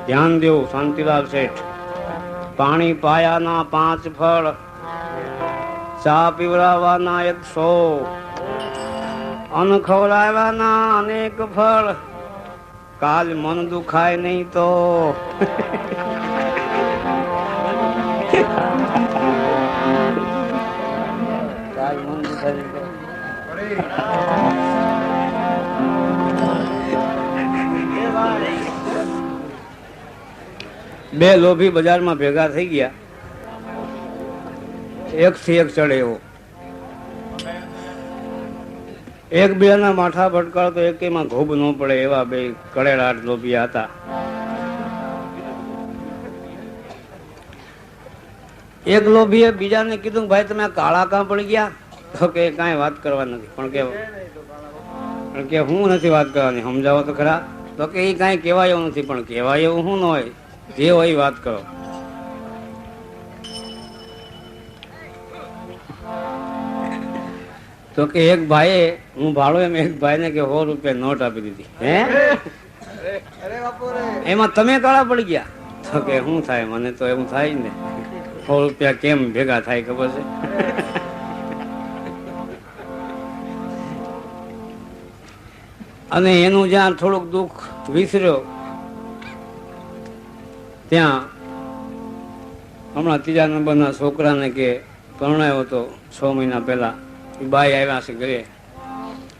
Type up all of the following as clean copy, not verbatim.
ધ્યાન દેવું શાંતિલાલ શેઠ. પાણી પાયાના 5 ફળ, ચા પીવડાવવાના 100, અન્ન ખવડાવવાના અનેક ફળ, કાલ મન દુખાય નહીં તો. કાલ મન દુખાય નહીં તો. બે લોભી બજારમાં ભેગા થઈ ગયા, એક થી એક ચડે એવો. એક બેના માથા ભટકાળતો એકેમાં ઘોબ ન પડે એવા બે કડેલાટ લોભિયા હતા. એક લોભીએ બીજાને કીધું ભાઈ તમે કાળા કાં પડી ગયા? તો કે કાંઈ વાત કરવા નથી. પણ કે હું નથી વાત કરવાની, સમજાવો તો ખરા. તો કે એ કાંઈ કહેવાય એવું નથી. પણ કહેવાય એવું શું ન હોય, જે હોય વાત કરો. તો કે એક ભાઈએ, હું ભાડો એમ એક ભાઈને કે 100 રૂપિયા નોટ આપી દીધી. હે એમાં તમે કાળા પડી ગયા? તો કે શું થાય, મને તો એવું થાય ને, 100 રૂપિયા કેમ ભેગા થાય ખબર છે? અને એનું જ્યાં થોડુંક દુઃખ વિસર્યો ત્યાં હમણાં 3જા નંબરના છોકરાને કે પરણાયો હતો 6 મહિના પહેલા, એ બાઈ આવ્યા છે ઘરે.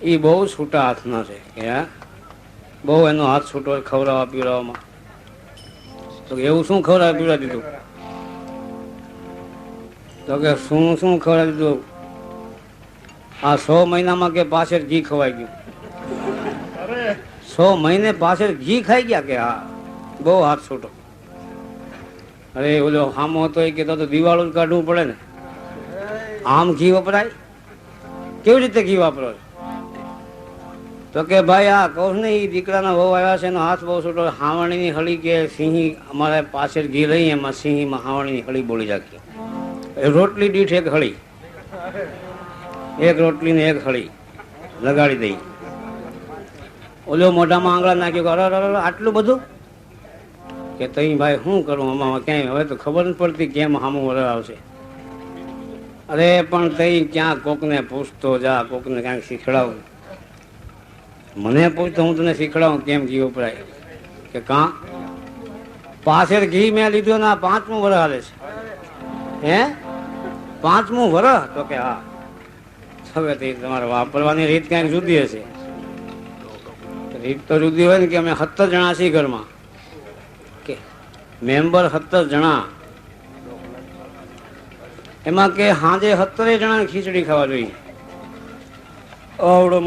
એ બહુ છૂટા હાથના છે કે હા, બહુ એનો હાથ છૂટો ખવડાવવા પીવડાવવામાં. તો એવું શું ખવડાવી પીવડાવી દીધું? તો કે શું ખવડાવી દીધું? આ 100 મહિનામાં કે પાછળ ઘી ખવાઈ ગયું. 100 મહિને પાછળ ઘી ખાઈ ગયા કે હા, બહુ હાથ છૂટો. અરે ઓલો હામો હતો એ કહેતો તો દિવાળું જ કાઢવું પડે ને, આમ ઘી વપરાય? કેવી રીતે ઘી વાપરો? તો કે ભાઈ આ કહું ને, એ દીકરાના વહુ આવ્યા છે એનો હાથ બહુ છૂટો. હાવણીની હળી કે સિંહી, અમારે પાછળ ઘી લઈ એમાં સિંહીમાં હાવણીની હળી બોલી રાખી. રોટલી દીઠ 1 હળી, 1 રોટલીને 1 હળી લગાડી દઈ. ઓલો મોઢામાં આંગળા નાખ્યો, અરે આટલું બધું? કે તઈ ભાઈ શું કરું આમાં, ક્યાંય હવે તો ખબર નથી પડતી કેમ સામું વર આવશે. અરે પણ તઈ ક્યાં કોકને પૂછતો જા, કોકને ક્યાંક શીખડાવું. મને પૂછતો હું તને શીખડાવું કેમ ઘી વપરાય. કે કાં પાછળ ઘી મેં લીધું ને 5મું વરસ હાલે છે. હે 5મું વરસ? તો કે હા. હવે તમારે વાપરવાની રીત ક્યાંક જુદી હશે. રીત તો જુદી હોય ને કે અમે 17 જણા છીએ ઘરમાં, કે મેમ્બર 17 જણા, એમાં કે સાંજે 17 જણાને ખીચડી ખાવા જોઈએ. આવડો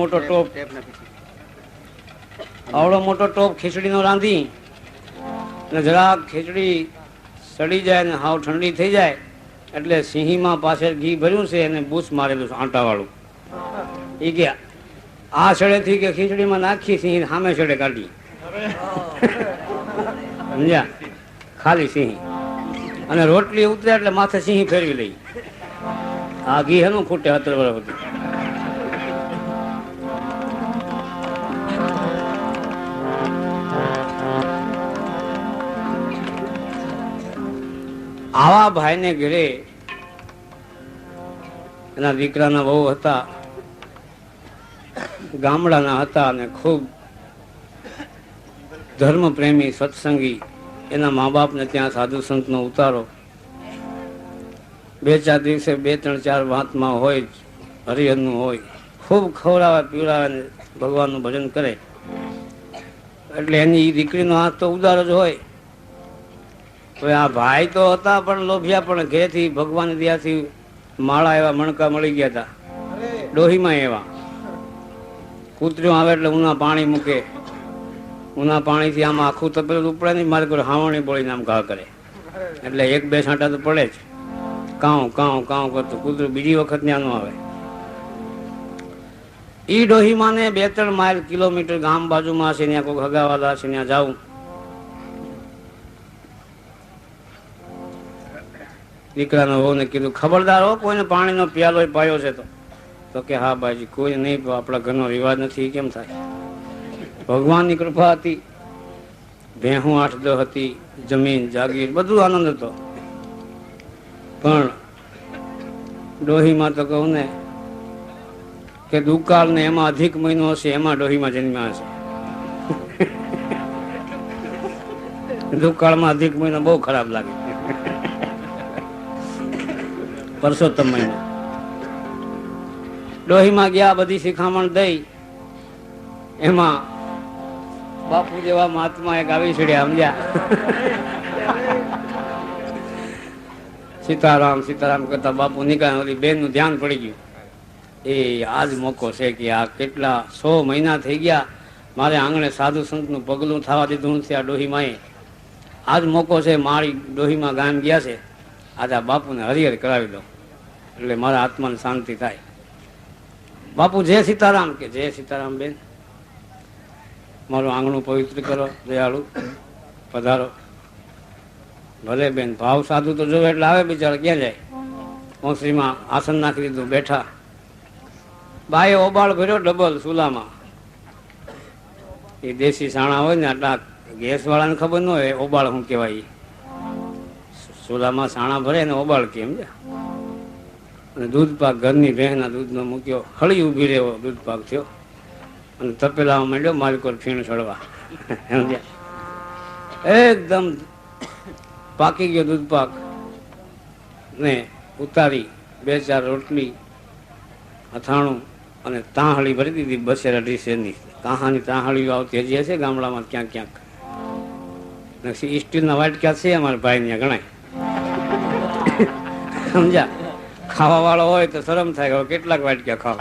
મોટો ટોપ ખીચડીનો રાંધી અને જરાક ખીચડી સડી જાય ને હાવ ઠંડી થઈ જાય એટલે સિંહીમાં પાછળ ઘી ભર્યું છે અને બૂસ મારેલું છે આંટાવાળું. એ ગયા આ છેડેથી કે ખીચડીમાં નાખી સિંહી સામે છેડે કાઢી. સમજ્યા? ખાલી સિંહી. અને રોટલી ઉતરે એટલે માથે સિંહી ફેરવી લઈ. આ ઘી એનું ખૂટે 17 વર્ષ સુધી. આવા ભાઈને ઘરે એના દીકરાના વહુ હતા, ગામડાના હતા અને ખૂબ ધર્મ પ્રેમી સત્સંગી. એના મા બાપને ત્યાં સાધુ સંતનો ઉતારો. 2-4 દિવસે 2-3-4 વાતમાં હોય, હરિહરનું હોય, ખૂબ ખવડાવે પીવડાવે ને ભગવાનનું ભજન કરે. એટલે એની દીકરીનો હાથ તો ઉદાર જ હોય. હવે આ ભાઈ તો હતા પણ લોભિયા, પણ ઘેરથી ભગવાન દયાથી માળા એવા મણકા મળી ગયા હતા. ડોહીમાં એવા કૂતર્યું આવે એટલે ઉના પાણી મૂકે, ઉના પાણીથી આમાં આખું તપેલું ઉપડે નહીં, મારે કોઈ હાવણી બોલીને આમ ઘા કરે એટલે 1-2 છાંટા તો પડે જ. કાઉ કાઉ કાઉ કરતું કૂતરું બીજી વખત ત્યાં ન આવે. ઈ ડોહીમાં ને 2-3 માઇલ કિલોમીટર ગામ બાજુમાં છે, ત્યાં કોઈ હગાવાલા છે, ત્યાં જાઉં. દીકરાનો વહુને કીધું ખબરદાર હો, કોઈને પાણીનો પ્યાલો પાયો છે તો કે હા બાજી કોઈ નહીં, આપણા ઘરનો રિવાજ નથી. કેમ થાય? ભગવાનની કૃપા હતી. ભેહું 8-10 હતી, જમીન જાગીર બધું આનંદ હતો. પણ ડોહીમાં તો કહું ને કે દુકાળ ને એમાં અધિક મહિનો હશે, એમાં ડોહીમાં જન્મ્યા હશે. દુકાળમાં અધિક મહિનો બહુ ખરાબ લાગે. પરસોત્તમ મહિનો ડોહીમાં ગયા, બધી શિખામણ દઈ. એમાં બાપુ જેવા મહાત્મા એક આવી છેડ્યા, સમજ્યા? સીતારામ સીતારામ કરતા બાપુ નીકળ્યા. ઓલી બેન નું ધ્યાન પડી ગયું. એ આજ મોકો છે કે આ કેટલા 100 મહિના થઈ ગયા મારે આંગણે સાધુ સંત નું પગલું થવા દીધું નથી આ ડોહીમાં. આજ મોકો છે, મારી ડોહીમાં ગામ ગયા છે, આજે આ બાપુને હરિહર કરાવી દો એટલે મારા આત્માને શાંતિ થાય. બાપુ જય સીતારામ કે જય સીતારામ બેન, મારું આંગણું પવિત્ર કરો, દયાળુ પધારો. ભલે બેન, ભાવ સાધુ તો જોવે એટલે આવે, બિચારા ક્યાં જાય. ઓસરીમાં આસન નાખી દીધું, બેઠા. બાએ ઓબાળ ભર્યો ડબલ ચૂલામાં. એ દેશી સાણા હોય ને, આટલા ગેસ વાળાને ખબર ન હોય ઓબાળ શું કહેવાય. ચૂલામાં સાણા ભરે ને ઓબાળ કેમ છે. અને દૂધ પાક ઘરની ભેંસના દૂધનો મૂક્યો, હળી ઊભી રહ્યો, દૂધ પાક થયો અને તપેલામાં માંડ્યો મારી કોર ફીણ ચડવા. એકદમ પાકી ગયો દૂધ પાક ને ઉતારી 2-4 રોટલી, અથાણું અને તાહળી ભરી દીધી. 2-2.5 શેરની તાહાની તાહળીઓ આવતી હજી હશે ગામડામાં ક્યાંક ક્યાંક. સ્ટીલના વાટક્યા છે અમારા ભાઈ ત્યાં ઘણા, સમજ્યા? ખાવા વાળો હોય તો શરમ થાય, કેટલાક વાટક્યા ખાવ.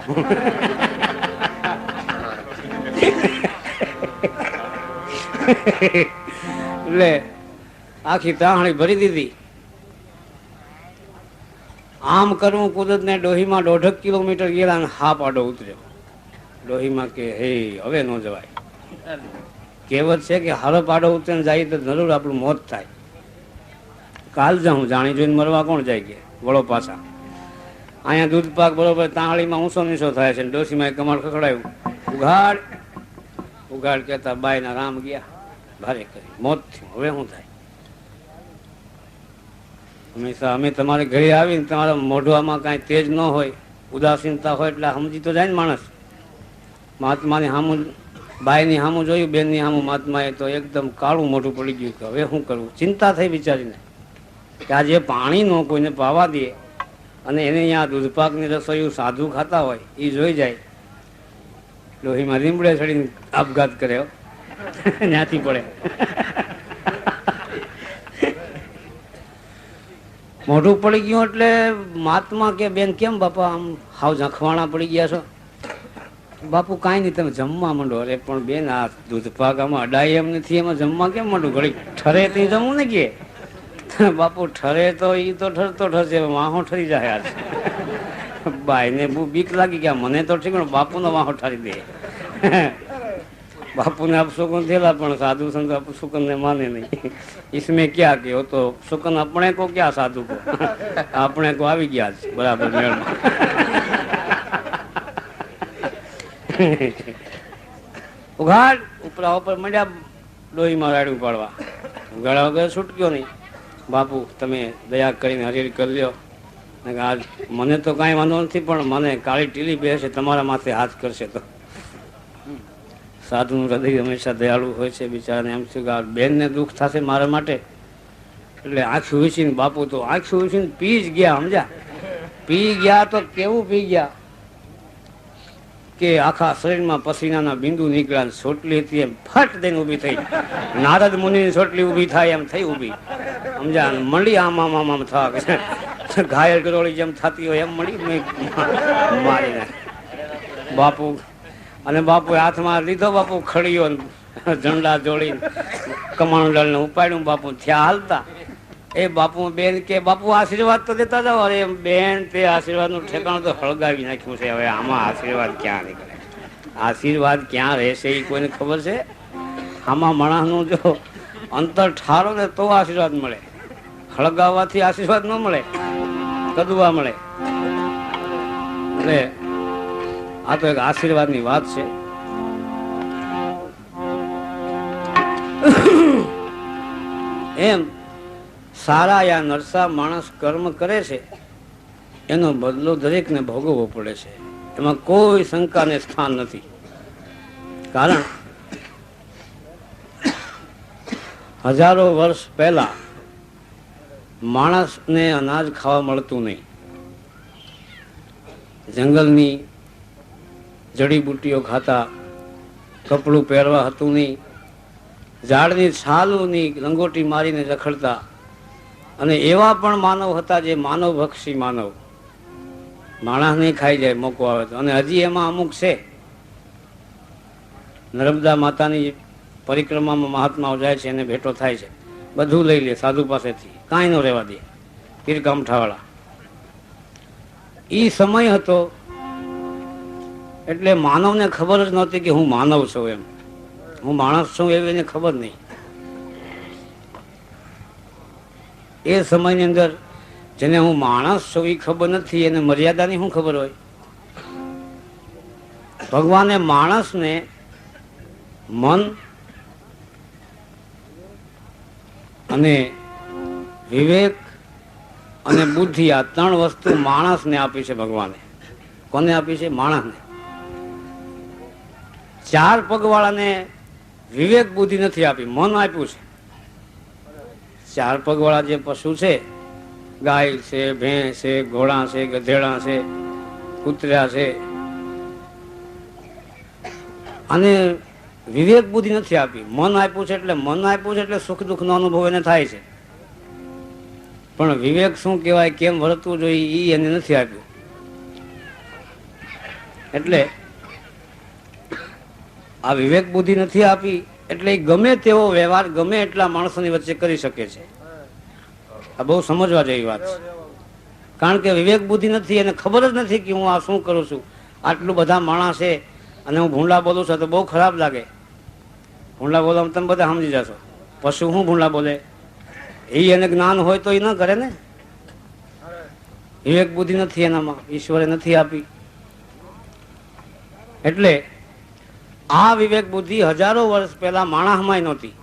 એટલે આખી તાહળી ભરી દીધી. આમ કરવું કુદરત ને ડોહીમાં 1.5 કિલોમીટર ગયેલા અને હા પાડો ઉતર્યો. ડોહીમાં કે હે હવે ન જવાય. કહેવત છે કે હારો પાડો ઉતરીને જાય તો જરૂર આપણું મોત થાય. કાલ જાઉં જાણી જોઈને મરવા કોણ જાય કે વળો પાછા. અહીંયા દૂધ પાક બરોબર તાહળીમાં ઊંચો નીચો થાય છે. ડોશીમાં કમાડ ખખડાયું, ઉઘાડ ઉઘાડ કહેતા બાયના રામ ગયા, ભારે કરી મોત થયું. હવે શું થાય? હંમેશા અમે તમારે ઘરે આવીને તમારા મોઢવામાં કાંઈ તેજ ન હોય, ઉદાસીનતા હોય એટલે સમજી તો જાય ને માણસ. મહાત્માની સામું, બાયની સામું જોયું, બેનની સામું મહાત્માએ તો એકદમ કાળું મોઢું પડી ગયું કે હવે શું કરવું. ચિંતા થઈ બિચારીને કે આ જે પાણી ન કોઈને પાવા દે અને એને અહીંયા દૂધપાકની રસોઈ સાધુ ખાતા હોય એ જોઈ જાય, લોહીમાં લીમડે ચડીને આપઘાત કર્યો, ત્યાંથી પડે. મોઢું પડી ગયું એટલે મહાત્મા કે બેન કેમ બાપા આમ હાવ ઝંખવાણા પડી ગયા છો? બાપુ કાંઈ નહીં, તમે જમવા માંડો. અરે પણ બેન, આ દૂધપાક આમાં અડાય એમ નથી, એમાં જમવા કેમ માંડું? ઘડી ઠરે તો જમવું ને કે. બાપુ ઠરે તો એ તો ઠરતો ઠરશે, વાહો ઠરી જાય. યાર બાઈ ને બહુ બીક લાગી ગયા. મને તો ઠીક, બાપુનો વાહો ઠરી દે. બાપુને અપશુકન થયેલા પણ સાધુ સંત અપશુકન ને માને નહીં. इसमें क्या કે તો શુકન આપણે કો ક્યાં સાધુ કો, આપણે કો આવી ગયા છે બરાબર મેળમાં. ઉઘાડ ઉપરા ઉપર મળ્યા, ડોહીમાં રાડું પાડવા. ઉઘાડા વગર છૂટક્યો નહીં. બાપુ તમે દયા કરીને હરીર કરી લ્યો. આજ મને તો કાંઈ વાંધો નથી, પણ મને કાળી ટીલી બેસે તમારા માથે હાથ કરશે તો. સાધુનું હૃદય હંમેશા દયાળુ હોય છે. બિચારાને એમ થયું કે આ બેનને દુઃખ થશે મારા માટે, એટલે આંખી વીસીને બાપુ તો આંખી વીસીને પી જ ગયા. સમજ્યા? પી ગયા તો કેવું પી ગયા કે આખા શરીરમાં પસીનાના બિંદુ નીકળ્યા. સોટલી હતી એમ ફટ દઈને ઊભી થઈ. નારદ મુનિની સોટલી ઊભી થાય એમ થઈ ઊભી. સમજ્યા? મંડી આમ આમ આમ આમ થવા, ઘાયલ ગરોળી જેમ થતી હોય એમ મળી મારીને બાપુ. અને બાપુ હાથમાં લીધો, બાપુ ખડીયો ઝંડા જોડીને કમાણું ઉપાડ્યું. બાપુ થયા હાલતા. એ બાપુ બેન કે બાપુ આશીર્વાદ તો દેતા જાઓ. અરે બેન, તે આશીર્વાદ નું ઠેકાણું તો હળગાવી નાખ્યું છે. હવે આમાં આશીર્વાદ ક્યાં નીકળે? આશીર્વાદ ક્યાં રહેશે એ કોઈને ખબર છે? આમાં માણસનું જો અંતર ઠારો ને તો આશીર્વાદ મળે. હળગાવવાથી આશીર્વાદ ન મળે, કદવા મળે. એટલે આ તો એક આશીર્વાદની વાત છે. એમ સારા યા નરસા માણસ કર્મ કરે છે એનો બદલો દરેકને ભોગવવો પડે છે. એમાં કોઈ શંકાને સ્થાન નથી. કારણ હજારો વર્ષ પહેલા માણસને અનાજ ખાવા મળતું નહીં. જંગલની જડીબુટ્ટીઓ ખાતા, કપડું પહેરવા હતું નહીં, ઝાડની છાલની લંગોટી મારીને રખડતા. અને એવા પણ માનવ હતા જે માનવભક્ષી માનવ, માણસને ખાઈ જાય મોકો આવે તો. અને હજી એમાં અમુક છે. નર્મદા માતાની પરિક્રમામાં મહાત્માઓ જાય છે, એને ભેટો થાય છે, બધું લઈ લે સાધુ પાસેથી, કાંઈ ન રહેવા દે, પીરકામઠાવાળા. એ સમય હતો એટલે માનવને ખબર જ નહોતી કે હું માનવ છું, એમ હું માણસ છું એવી એને ખબર નહીં. એ સમયની અંદર જેને હું માણસ છું એ ખબર નથી, એને મર્યાદાની શું ખબર હોય? ભગવાને માણસને મન અને વિવેક અને બુદ્ધિ, આ ત્રણ વસ્તુ માણસને આપી છે ભગવાને. કોને આપી છે? માણસને. ચાર પગવાળાને વિવેક બુદ્ધિ નથી આપી, મન આપ્યું છે. ચાર પગવાળા જે પશુ છે, ગાય છે, ભેંસ છે, ઘોડા છે, ગધેડા છે, કૂતરા છે, અને વિવેક બુદ્ધિ નથી આપી, મન આપ્યું છે. એટલે મન આપ્યું છે એટલે સુખ દુઃખનો અનુભવ એને થાય છે. પણ વિવેક શું કહેવાય, કેમ વર્તવું જોઈએ, એ એને નથી આપ્યું. એટલે આ વિવેક બુદ્ધિ નથી આપી એટલે ગમે તેવો વ્યવહાર ગમે એટલા માણસોની વચ્ચે કરી શકે છે. આ બહુ સમજવા જેવી વાત છે. કારણ કે વિવેક બુદ્ધિ નથી, એને ખબર જ નથી કે હું આ શું કરું છું. આટલું બધા માણસ છે અને હું ભૂંડા બોલું છું તો બહુ ખરાબ લાગે. ભૂંડા બોલવામાં તમે બધા સમજી જશો. પશુ શું ભૂંડા બોલે? એ એને જ્ઞાન હોય તો એ ન કરે ને. વિવેક બુદ્ધિ નથી એનામાં, ઈશ્વરે નથી આપી. એટલે આ વિવેક બુદ્ધિ હજારો વર્ષ પહેલા માણસમાં નહોતી.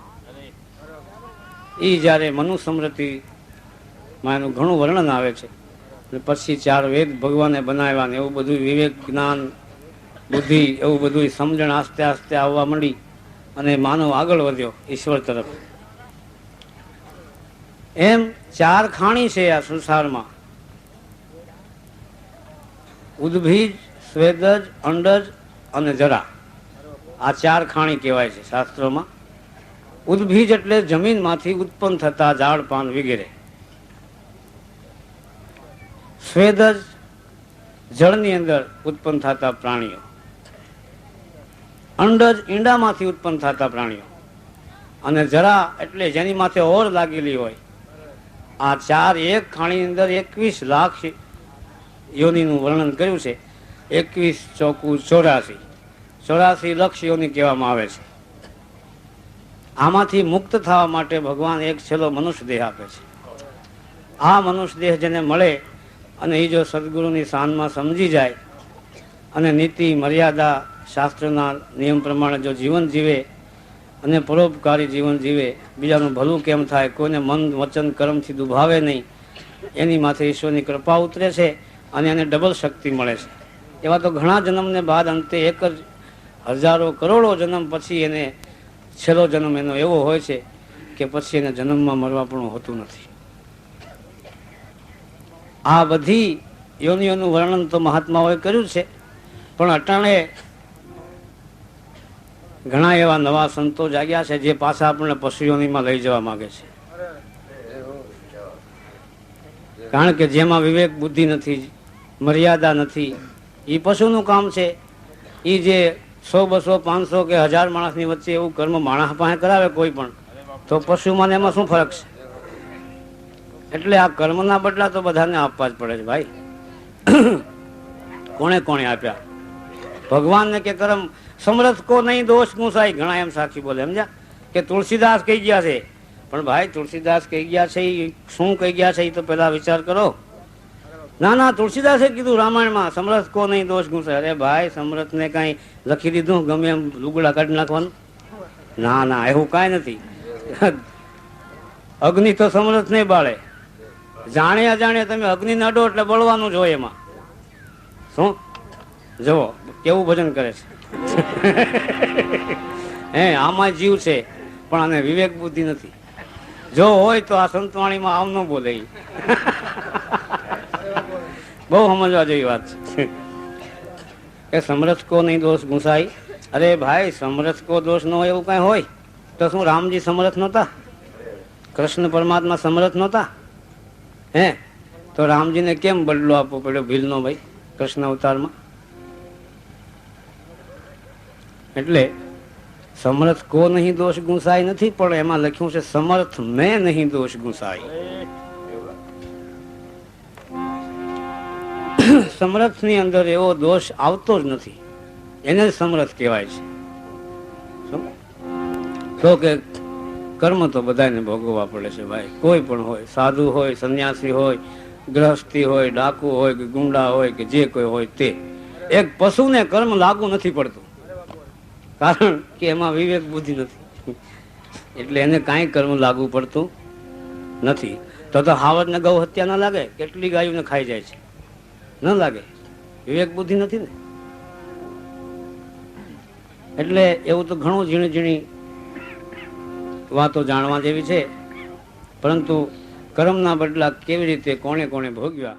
એ જયારે મનુસ્મૃતિમાં એનું ઘણું વર્ણન આવે છે. પછી ચાર વેદ ભગવાને બનાવ્યા ને એવું બધું વિવેક, જ્ઞાન, બુદ્ધિ, એવું બધું સમજણ આસ્તે આસ્તે આવવા માંડી અને માનવ આગળ વધ્યો ઈશ્વર તરફ. એમ ચાર ખાણી છે આ સંસારમાં: ઉદ્ભીજ, સ્વેદજ, અંડજ અને જરા. આ ચાર ખાણી કહેવાય છે શાસ્ત્રોમાં. ઉદ્ભીજ એટલે જમીનમાંથી ઉત્પન્ન થતા ઝાડ પાન વગેરે. સ્વેદજ જળની અંદર ઉત્પન્ન થતા પ્રાણીઓ. અંડજ ઈંડામાંથી ઉત્પન્ન થતા પ્રાણીઓ. અને જરા એટલે જેની માથે ઓર લાગેલી હોય. આ ચાર એક ખાણી અંદર 21 લાખ યોનિનું વર્ણન કર્યું છે. 21 ચોકું 84. 84 લક્ષ યોની કહેવામાં આવે છે. આમાંથી મુક્ત થવા માટે ભગવાન એક છેલ્લો મનુષ્ય દેહ આપે છે. આ મનુષ્ય દેહ જેને મળે અને એ જો સદગુરુની શાનમાં સમજી જાય અને નીતિ, મર્યાદા, શાસ્ત્રના નિયમ પ્રમાણે જો જીવન જીવે અને પરોપકારી જીવન જીવે, બીજાનું ભલું કેમ થાય, કોઈને મન, વચન, કર્મથી દુભાવે નહીં, એની માથે ઈશ્વરની કૃપા ઉતરે છે અને એને ડબલ શક્તિ મળે છે. એવા તો ઘણા જન્મને બાદ અંતે એક જ હજારો કરોડો જન્મ પછી એને છેલ્લો જન્મ એનો એવો હોય છે કે પછી એને જન્મમાં મરવા પણ હોતું નથી. આ બધી યોનિઓનું વર્ણન તો મહાત્માઓએ કર્યું છે, પણ અટાણે ઘણા એવા નવા સંતો જાગ્યા છે જે પાછા આપણને પશુ યોનિમાં લઈ જવા માંગે છે. કારણ કે જેમાં વિવેક બુદ્ધિ નથી, મર્યાદા નથી, એ પશુનું કામ છે. એ જે 100, 200, 500 કે 1000 માણસની વચ્ચે એવું કર્મ માણસ પાસે કરાવે કોઈ પણ, તો પશુમાં એમાં શું ફરક છે? એટલે આ કર્મના બદલા તો બધાને આપવા જ પડે છે ભાઈ. કોણે કોણે આપ્યા? ભગવાનને કે કર્મ સમરથ કો નહીં દોષ ગુસાઈ, ઘણા એમ સાચી બોલે, સમજ્યા? કે તુલસીદાસ કહી ગયા છે. પણ ભાઈ તુલસીદાસ કહી ગયા છે એ શું કહી ગયા છે એ તો પેલા વિચાર કરો. ના ના, તુલસીદાસે કીધું રામાયણમાં સમરથ કો નહીં દોષ ગુસાઈ. અરે ભાઈ, સમરથને કાંઈ લખી દીધું ગમે એમ લુગડા કાઢી નાખવાનું? ના ના, એવું કાંઈ નથી. અગ્નિ તો સમરથ નહીં બાળે. જાણે અજાણે તમે અગ્નિ નડો એટલે બળવાનું જ હોય એમાં. શું જુઓ કેવું ભજન કરે છે. હે આમાં જીવ છે પણ આને વિવેક બુદ્ધિ નથી. જો હોય તો આ સંતવાણીમાં આમ ન બોલે. બહુ સમજવા જેવી વાત છે કે સમરથ કો નહીં દોષ ગુસાઈ. અરે ભાઈ સમરથ કો દોષ ન હોય એવું કઈ હોય તો શું રામજી સમરથ નહોતા? કૃષ્ણ પરમાત્મા સમરથ નહોતા? હે તો રામજીને કેમ બદલો આપવો પડ્યો ભીલનો ભાઈ કૃષ્ણ અવતારમાં? એટલે સમરથ કો નહીં દોષ ગુસાઈ નથી, પણ એમાં લખ્યું છે સમર્થ મેં નહીં દોષ ગુસાઈ. સમરથ ની અંદર એવો દોષ આવતો જ નથી, એને જ સમરથ કહેવાય છે. તો કે કર્મ તો બધાને ભોગવવા પડે છે ભાઈ. કોઈ પણ હોય, સાધુ હોય, સંન્યાસી હોય, ગ્રહસ્થી હોય, ડાકુ હોય કે ગુંડા હોય કે જે કોઈ હોય તે. એક પશુને કર્મ લાગુ નથી પડતું, કારણ કે એમાં વિવેક બુદ્ધિ નથી, એટલે એને કાંઈ કર્મ લાગુ પડતું નથી. તો હાવજ ને ગૌ હત્યા ના લાગે? કેટલી ગાયોને ખાઈ જાય છે, ન લાગે? વિવેક બુદ્ધિ નથી ને. એટલે એવું તો ઘણું ઝીણી ઝીણી વાતો જાણવા જેવી છે, પરંતુ કર્મના બદલા કેવી રીતે કોણે કોણે ભોગવ્યા